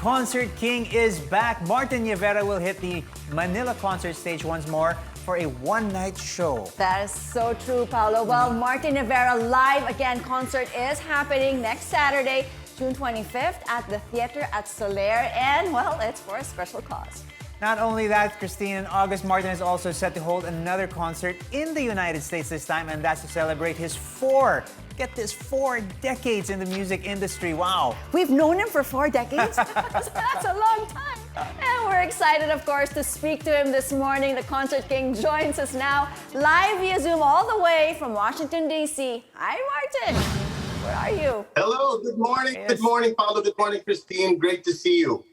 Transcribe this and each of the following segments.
Concert King is back. Martin Nievera will hit the Manila concert stage once more for a one-night show. That is so true, Paolo. Well, Martin Nievera Live Again concert is happening next Saturday, June 25th at the theater at Solaire. And, well, it's for a special cause. Not only that, Christine, in August, Martin is also set to hold another concert in the United States this time, and that's to celebrate his get this, 4 decades in the music industry. Wow. We've known him for 4 decades? That's a long time. And we're excited, of course, to speak to him this morning. The Concert King joins us now live via Zoom all the way from Washington, D.C. Hi, Martin. Where are you? Hello. Good morning. Yes. Good morning, Paolo. Good morning, Christine. Great to see you.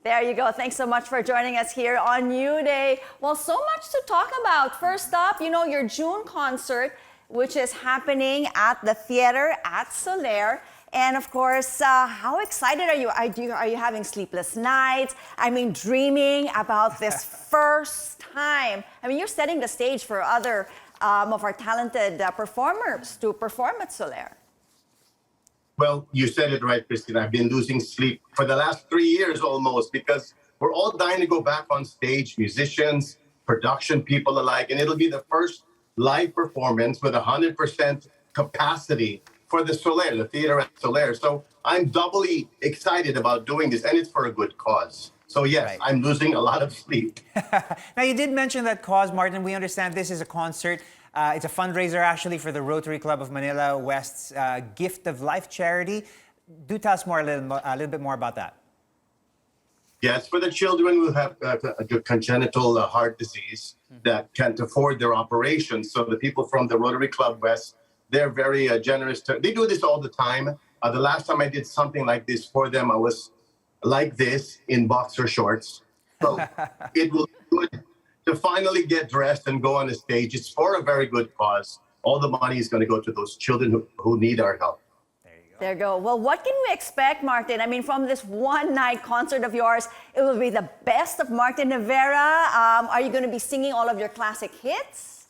There you go. Thanks so much for joining us here on New Day. Well, so much to talk about. First up, your June concert, which is happening at the theater at Solaire. And of course, how excited are you? Are you having sleepless nights? Dreaming about this first time. You're setting the stage for other of our talented performers to perform at Solaire. Well, you said it right, Christine. I've been losing sleep for the last 3 years almost because we're all dying to go back on stage, musicians, production people alike, and it'll be the first live performance with 100% capacity for the Solaire, the theater at Solaire. So I'm doubly excited about doing this, and it's for a good cause. So yes, Right. I'm losing a lot of sleep. Now, you did mention that cause, Martin. We understand this is a concert. It's a fundraiser, actually, for the Rotary Club of Manila West's Gift of Life charity. Do tell us a little bit more about that. Yes, for the children who have congenital heart disease that can't afford their operations. So the people from the Rotary Club West, they're very generous. They do this all the time. The last time I did something like this for them, I was like this in boxer shorts. So it will be good to finally get dressed and go on a stage. It's for a very good cause. All the money is going to go to those children who need our help. There you go. Well, what can we expect, Martin? From this one-night concert of yours, it will be the best of Martin Nievera. Are you going to be singing all of your classic hits?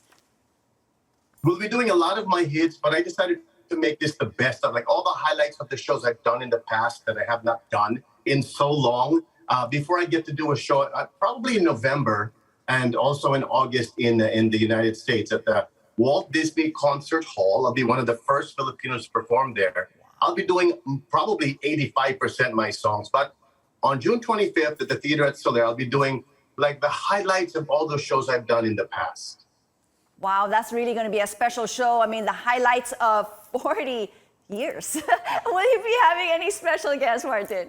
We'll be doing a lot of my hits, but I decided to make this the best of all the highlights of the shows I've done in the past that I have not done in so long. Before I get to do a show, probably in November and also in August in the United States at the Walt Disney Concert Hall. I'll be one of the first Filipinos to perform there. I'll be doing probably 85% my songs. But on June 25th at the theater at Solaire, I'll be doing the highlights of all those shows I've done in the past. Wow, that's really going to be a special show. The highlights of 40 years. Will you be having any special guests, Martin?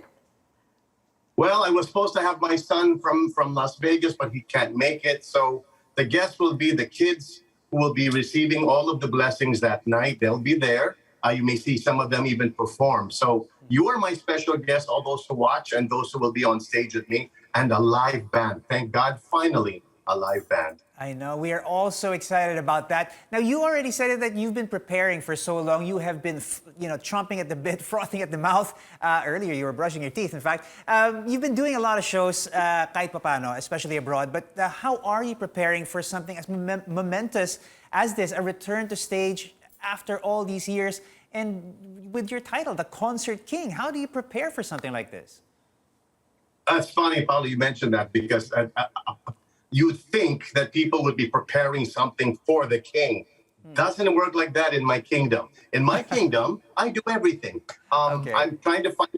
Well, I was supposed to have my son from Las Vegas, but he can't make it. So the guests will be the kids who will be receiving all of the blessings that night. They'll be there. You may see some of them even perform. So you are my special guests, all those who watch and those who will be on stage with me, and a live band. Thank God, finally, a live band. I know. We are all so excited about that. Now, you already said it that you've been preparing for so long. You have been, chomping at the bit, frothing at the mouth. Earlier, you were brushing your teeth, in fact. You've been doing a lot of shows, kahit papano, especially abroad. But how are you preparing for something as momentous as this, a return to stage after all these years? And with your title, the Concert King, how do you prepare for something like this? That's funny, Paolo, you mentioned that because you'd think that people would be preparing something for the king. Doesn't work like that in my kingdom. In my kingdom, I do everything. Okay. I'm trying to find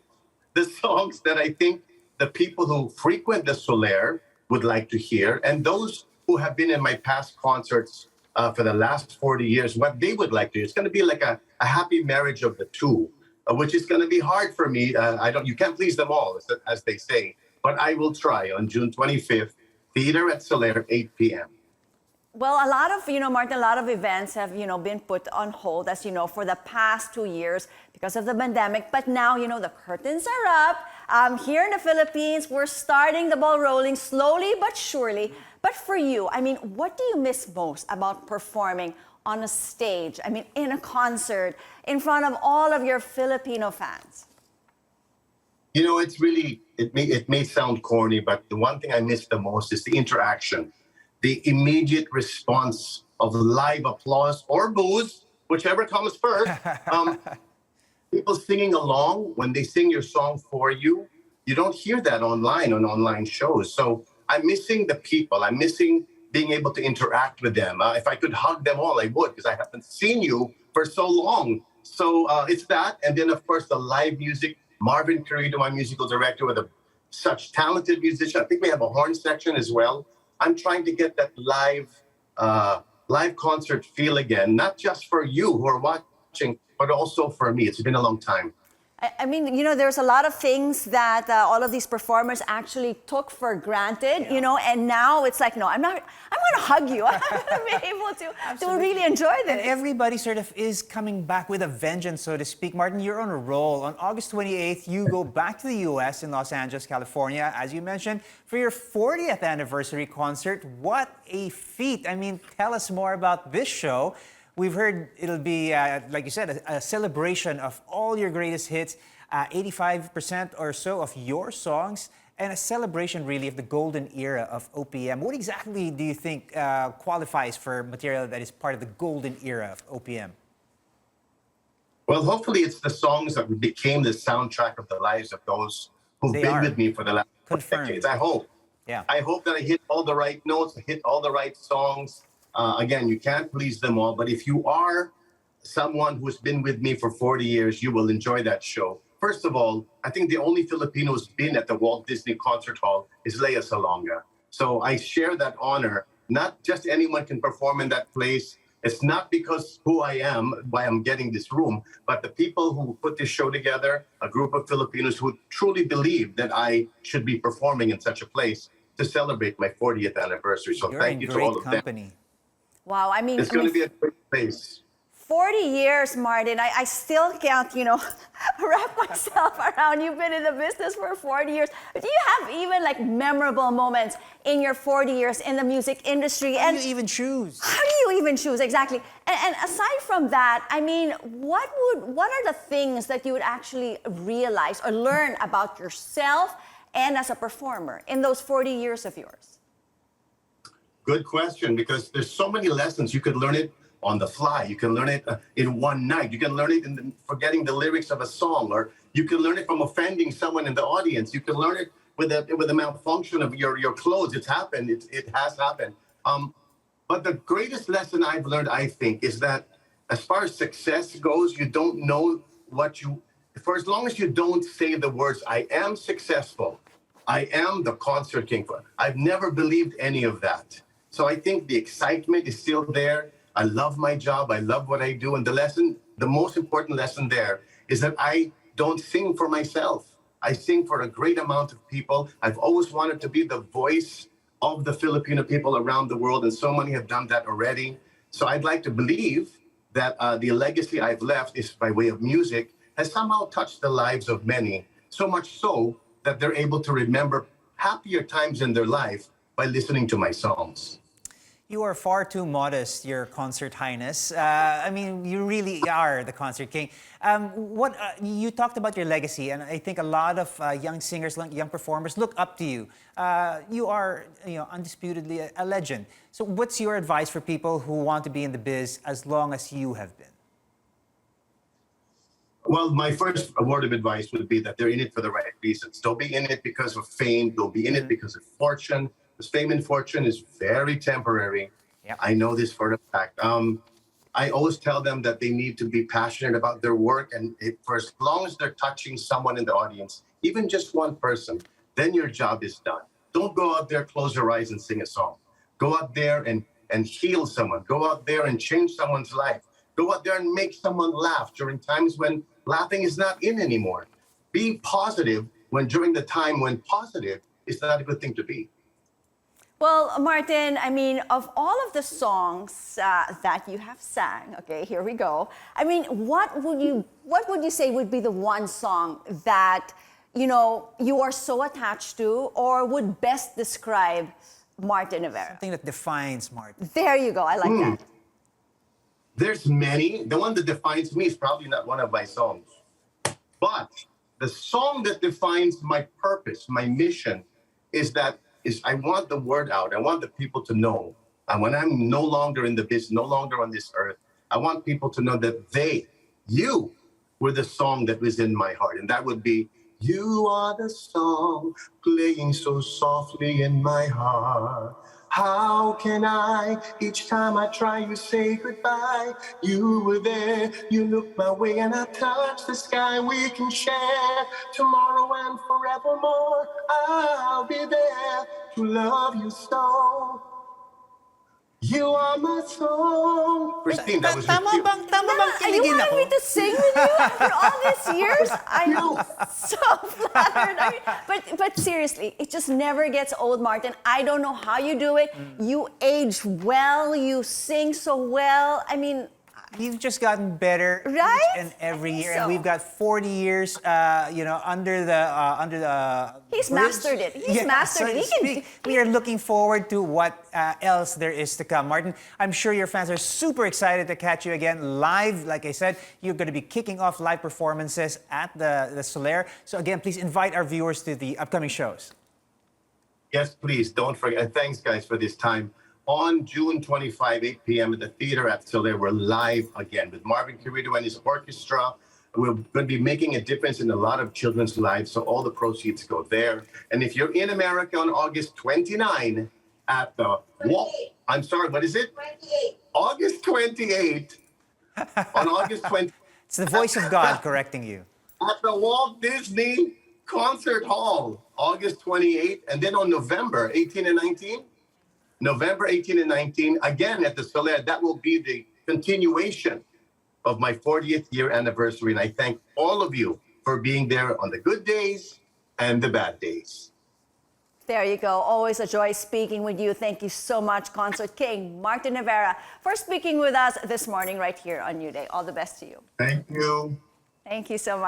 the songs that I think the people who frequent the Solaire would like to hear, and those who have been in my past concerts for the last 40 years, what they would like to hear. It's going to be like a happy marriage of the two, which is going to be hard for me. You can't please them all, as they say, but I will try on June 25th. Theater at Solaire, 8 p.m. Well, a lot of, Martin, a lot of events have, been put on hold, as you know, for the past 2 years because of the pandemic. But now, the curtains are up. Here in the Philippines, we're starting the ball rolling slowly but surely. But for you, what do you miss most about performing on a stage, in a concert, in front of all of your Filipino fans? It's really, it may sound corny, but the one thing I miss the most is the interaction, the immediate response of live applause or boos, whichever comes first. People singing along when they sing your song for you. You don't hear that online on online shows. So I'm missing the people. I'm missing being able to interact with them. If I could hug them all, I would, because I haven't seen you for so long. So it's that. And then, of course, the live music. Marvin Carrillo, my musical director, with such talented musician. I think we have a horn section as well. I'm trying to get that live concert feel again, not just for you who are watching, but also for me. It's been a long time. I mean, there's a lot of things that all of these performers actually took for granted, and now it's like, no, I'm going to hug you. I'm going to be able to really enjoy this. And everybody sort of is coming back with a vengeance, so to speak. Martin, you're on a roll. On August 28th, you go back to the U.S. in Los Angeles, California, as you mentioned, for your 40th anniversary concert. What a feat. I mean, tell us more about this show. We've heard it'll be, like you said, a celebration of all your greatest hits, 85% or so of your songs, and a celebration really of the golden era of OPM. What exactly do you think qualifies for material that is part of the golden era of OPM? Well, hopefully it's the songs that became the soundtrack of the lives of those who've been with me for the last decades. I hope. Yeah. I hope that I hit all the right notes, hit all the right songs. Again, you can't please them all, but if you are someone who's been with me for 40 years, you will enjoy that show. First of all, I think the only Filipino who's been at the Walt Disney Concert Hall is Lea Salonga. So I share that honor. Not just anyone can perform in that place. It's not because who I am, why I'm getting this room, but the people who put this show together, a group of Filipinos who truly believe that I should be performing in such a place to celebrate my 40th anniversary. So thank you to all of them. Wow, I mean, it's going to be a great place. 40 years, Martin. I still can't, wrap myself around. You've been in the business for 40 years. Do you have even like memorable moments in your 40 years in the music industry? How do you even choose? How do you even choose? Exactly. And aside from that, I mean, what are the things that you would actually realize or learn about yourself and as a performer in those 40 years of yours? Good question, because there's so many lessons. You could learn it on the fly. You can learn it in one night. You can learn it in forgetting the lyrics of a song, or you can learn it from offending someone in the audience. You can learn it with a malfunction of your clothes. It's happened. It has happened. But the greatest lesson I've learned, I think, is that as far as success goes, you don't know for as long as you don't say the words, I am successful, I am the concert king. I've never believed any of that. So I think the excitement is still there. I love my job. I love what I do. And the most important lesson there is that I don't sing for myself. I sing for a great amount of people. I've always wanted to be the voice of the Filipino people around the world, and so many have done that already. So I'd like to believe that the legacy I've left is by way of music has somehow touched the lives of many, so much so that they're able to remember happier times in their life by listening to my songs. You are far too modest, Your Concert Highness. I mean, you really are the concert king. You talked about your legacy, and I think a lot of young singers, young performers look up to you. You are, undisputedly a legend. So, what's your advice for people who want to be in the biz as long as you have been? Well, my first word of advice would be that they're in it for the right reasons. Don't be in it because of fame. Don't be in it because of fortune. Because fame and fortune is very temporary. Yep. I know this for a fact. I always tell them that they need to be passionate about their work. And for as long as they're touching someone in the audience, even just one person, then your job is done. Don't go out there, close your eyes and sing a song. Go out there and heal someone. Go out there and change someone's life. Go out there and make someone laugh during times when laughing is not in anymore. Be positive during the time when positive is not a good thing to be. Well, Martin, I mean, of all of the songs that you have sang, okay, here we go. I mean, what would you say would be the one song that, you are so attached to or would best describe Martin Nievera? Something that defines Martin. There you go. I like that. There's many. The one that defines me is probably not one of my songs. But the song that defines my purpose, my mission, is I want the word out. I want the people to know. And when I'm no longer in the business, no longer on this earth, I want people to know that you were the song that was in my heart. And that would be You are the song playing so softly in my heart. How can I, each time I try, you say goodbye? You were there, you looked my way, and I touched the sky. We can share tomorrow and forevermore. I'll be there to love you so. You are my song. Christine, that was your cue. Tama bang Are you kinigin wanting ako? me to sing with you after all these years? I'm so flattered. I mean, but seriously, it just never gets old, Martin. I don't know how you do it. You age well. You sing so well. I mean, You've just gotten better Right? each and every I think year, so. and we've got 40 years, under the. He's bridge. mastered it. He's mastered so it. to speak. We are looking forward to what else there is to come, Martin. I'm sure your fans are super excited to catch you again live. Like I said, you're going to be kicking off live performances at the Solaire. So again, please invite our viewers to the upcoming shows. Yes, please, don't forget. And thanks, guys, for this time. On June 25, 8 p.m. at the theater at Solaire, we're live again with Marvin Quirito and his orchestra. We're going to be making a difference in a lot of children's lives, so all the proceeds go there. And if you're in America on August 29 at the I'm sorry, what is it? 28. August 28. On August 20. It's the voice of God correcting you. At the Walt Disney Concert Hall, August 28, and then on November 18 and 19, November 18 and 19, again at the Solaire. That will be the continuation of my 40th year anniversary, and I thank all of you for being there on the good days and the bad days. there you go. Always a joy speaking with you. Thank you so much, Concert King Martin Nievera, for speaking with us this morning right here on New Day. All the best to you. Thank you. Thank you so much.